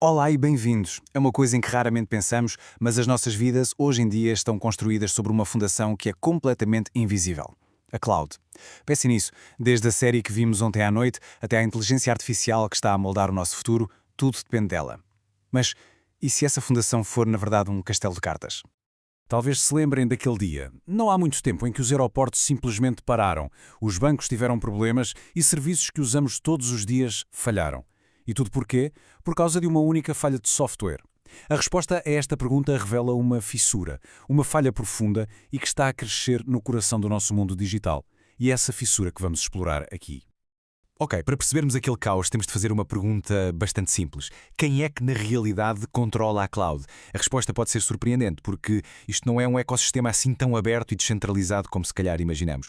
Olá e bem-vindos. É uma coisa em que raramente pensamos, mas as nossas vidas hoje em dia estão construídas sobre uma fundação que é completamente invisível. A cloud. Pense nisso, desde a série que vimos ontem à noite até à inteligência artificial que está a moldar o nosso futuro, tudo depende dela. Mas e se essa fundação for, na verdade, um castelo de cartas? Talvez se lembrem daquele dia. Não há muito tempo em que os aeroportos simplesmente pararam, os bancos tiveram problemas e serviços que usamos todos os dias falharam. E tudo porquê? Por causa de uma única falha de software. A resposta a esta pergunta revela uma fissura, uma falha profunda e que está a crescer no coração do nosso mundo digital. E é essa fissura que vamos explorar aqui. Ok, para percebermos aquele caos, temos de fazer uma pergunta bastante simples. Quem é que, na realidade, controla a cloud? A resposta pode ser surpreendente, porque isto não é um ecossistema assim tão aberto e descentralizado como se calhar imaginamos.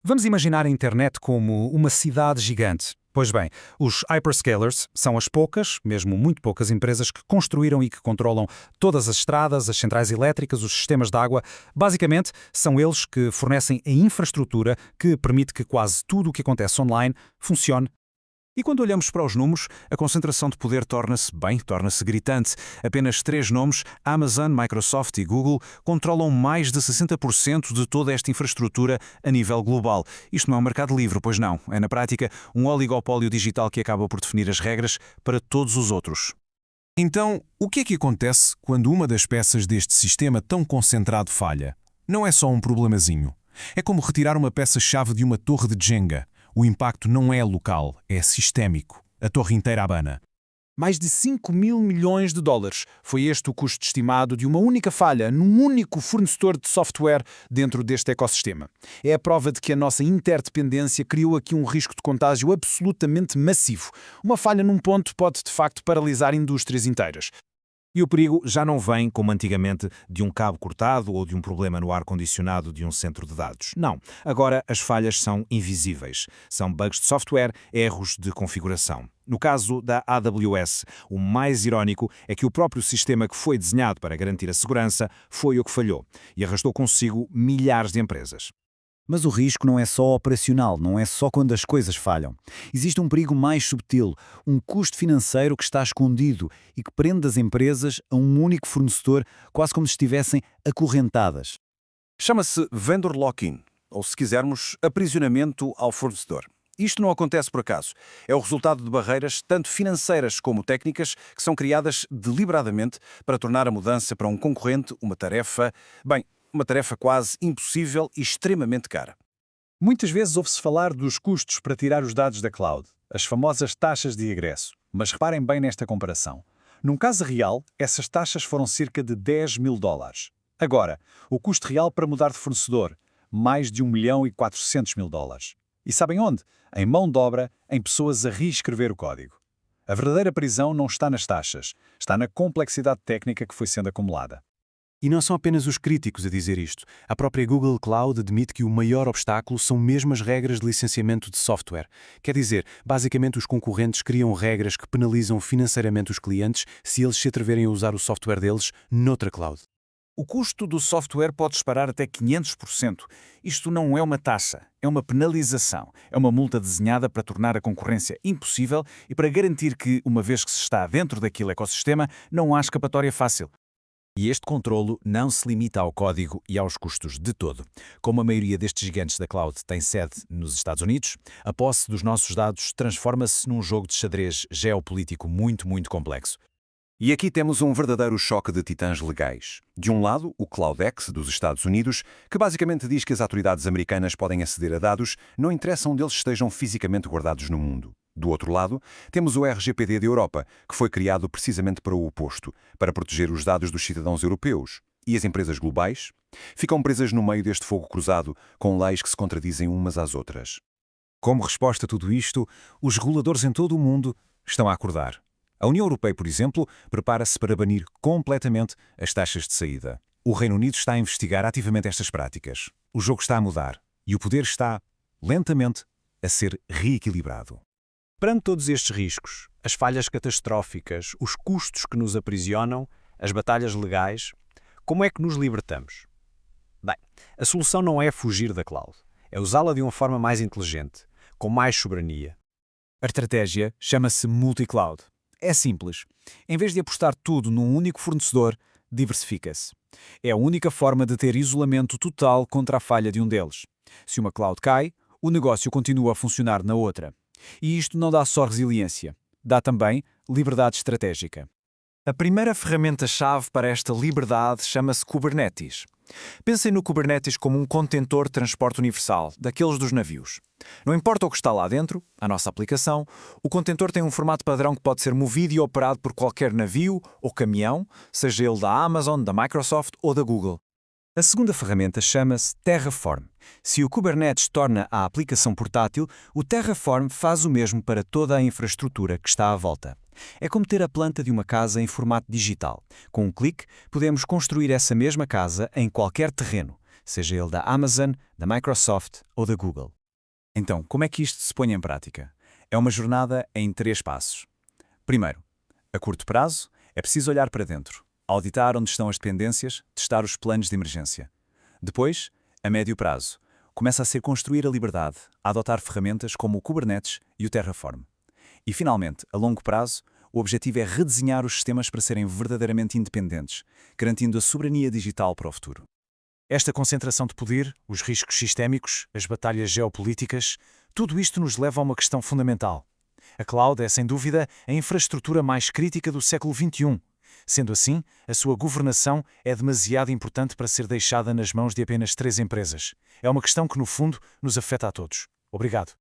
Vamos imaginar a internet como uma cidade gigante. Pois bem, os hyperscalers são as poucas, mesmo muito poucas empresas que construíram e que controlam todas as estradas, as centrais elétricas, os sistemas de água. Basicamente, são eles que fornecem a infraestrutura que permite que quase tudo o que acontece online funcione. E quando olhamos para os números, a concentração de poder torna-se gritante. Apenas 3 nomes, Amazon, Microsoft e Google, controlam mais de 60% de toda esta infraestrutura a nível global. Isto não é um mercado livre, pois não. É, na prática, um oligopólio digital que acaba por definir as regras para todos os outros. Então, o que é que acontece quando uma das peças deste sistema tão concentrado falha? Não é só um problemazinho. É como retirar uma peça-chave de uma torre de Jenga. O impacto não é local, é sistémico. A torre inteira abana. Mais de 5 mil milhões de dólares foi este o custo estimado de uma única falha num único fornecedor de software dentro deste ecossistema. É a prova de que a nossa interdependência criou aqui um risco de contágio absolutamente massivo. Uma falha num ponto pode, de facto, paralisar indústrias inteiras. E o perigo já não vem, como antigamente, de um cabo cortado ou de um problema no ar-condicionado de um centro de dados. Não. Agora as falhas são invisíveis. São bugs de software, erros de configuração. No caso da AWS, o mais irónico é que o próprio sistema que foi desenhado para garantir a segurança foi o que falhou e arrastou consigo milhares de empresas. Mas o risco não é só operacional, não é só quando as coisas falham. Existe um perigo mais subtil, um custo financeiro que está escondido e que prende as empresas a um único fornecedor, quase como se estivessem acorrentadas. Chama-se vendor lock-in, ou se quisermos, aprisionamento ao fornecedor. Isto não acontece por acaso. É o resultado de barreiras, tanto financeiras como técnicas, que são criadas deliberadamente para tornar a mudança para um concorrente uma tarefa quase impossível e extremamente cara. Muitas vezes ouve-se falar dos custos para tirar os dados da cloud, as famosas taxas de egresso. Mas reparem bem nesta comparação. Num caso real, essas taxas foram cerca de 10 mil dólares. Agora, o custo real para mudar de fornecedor, mais de 1 milhão e 400 mil dólares. E sabem onde? Em mão de obra, em pessoas a reescrever o código. A verdadeira prisão não está nas taxas, está na complexidade técnica que foi sendo acumulada. E não são apenas os críticos a dizer isto. A própria Google Cloud admite que o maior obstáculo são mesmo as regras de licenciamento de software. Quer dizer, basicamente os concorrentes criam regras que penalizam financeiramente os clientes se eles se atreverem a usar o software deles noutra cloud. O custo do software pode disparar até 500%. Isto não é uma taxa, é uma penalização. É uma multa desenhada para tornar a concorrência impossível e para garantir que, uma vez que se está dentro daquele ecossistema, não há escapatória fácil. E este controlo não se limita ao código e aos custos de todo. Como a maioria destes gigantes da cloud tem sede nos Estados Unidos, a posse dos nossos dados transforma-se num jogo de xadrez geopolítico muito, muito complexo. E aqui temos um verdadeiro choque de titãs legais. De um lado, o Cloud Act dos Estados Unidos, que basicamente diz que as autoridades americanas podem aceder a dados, não interessa onde eles estejam fisicamente guardados no mundo. Do outro lado, temos o RGPD da Europa, que foi criado precisamente para o oposto, para proteger os dados dos cidadãos europeus. E as empresas globais? Ficam presas no meio deste fogo cruzado, com leis que se contradizem umas às outras. Como resposta a tudo isto, os reguladores em todo o mundo estão a acordar. A União Europeia, por exemplo, prepara-se para banir completamente as taxas de saída. O Reino Unido está a investigar ativamente estas práticas. O jogo está a mudar e o poder está, lentamente, a ser reequilibrado. Perante todos estes riscos, as falhas catastróficas, os custos que nos aprisionam, as batalhas legais, como é que nos libertamos? Bem, a solução não é fugir da cloud, é usá-la de uma forma mais inteligente, com mais soberania. A estratégia chama-se multi-cloud. É simples. Em vez de apostar tudo num único fornecedor, diversifica-se. É a única forma de ter isolamento total contra a falha de um deles. Se uma cloud cai, o negócio continua a funcionar na outra. E isto não dá só resiliência, dá também liberdade estratégica. A primeira ferramenta-chave para esta liberdade chama-se Kubernetes. Pensem no Kubernetes como um contentor de transporte universal, daqueles dos navios. Não importa o que está lá dentro, a nossa aplicação, o contentor tem um formato padrão que pode ser movido e operado por qualquer navio ou caminhão, seja ele da Amazon, da Microsoft ou da Google. A segunda ferramenta chama-se Terraform. Se o Kubernetes torna a aplicação portátil, o Terraform faz o mesmo para toda a infraestrutura que está à volta. É como ter a planta de uma casa em formato digital. Com um clique, podemos construir essa mesma casa em qualquer terreno, seja ele da Amazon, da Microsoft ou da Google. Então, como é que isto se põe em prática? É uma jornada em 3 passos. Primeiro, a curto prazo, é preciso olhar para dentro, auditar onde estão as dependências, testar os planos de emergência. Depois, a médio prazo, começa a ser construir a liberdade, a adotar ferramentas como o Kubernetes e o Terraform. E, finalmente, a longo prazo, o objetivo é redesenhar os sistemas para serem verdadeiramente independentes, garantindo a soberania digital para o futuro. Esta concentração de poder, os riscos sistémicos, as batalhas geopolíticas, tudo isto nos leva a uma questão fundamental. A cloud é, sem dúvida, a infraestrutura mais crítica do século XXI. Sendo assim, a sua governação é demasiado importante para ser deixada nas mãos de apenas 3 empresas. É uma questão que, no fundo, nos afeta a todos. Obrigado.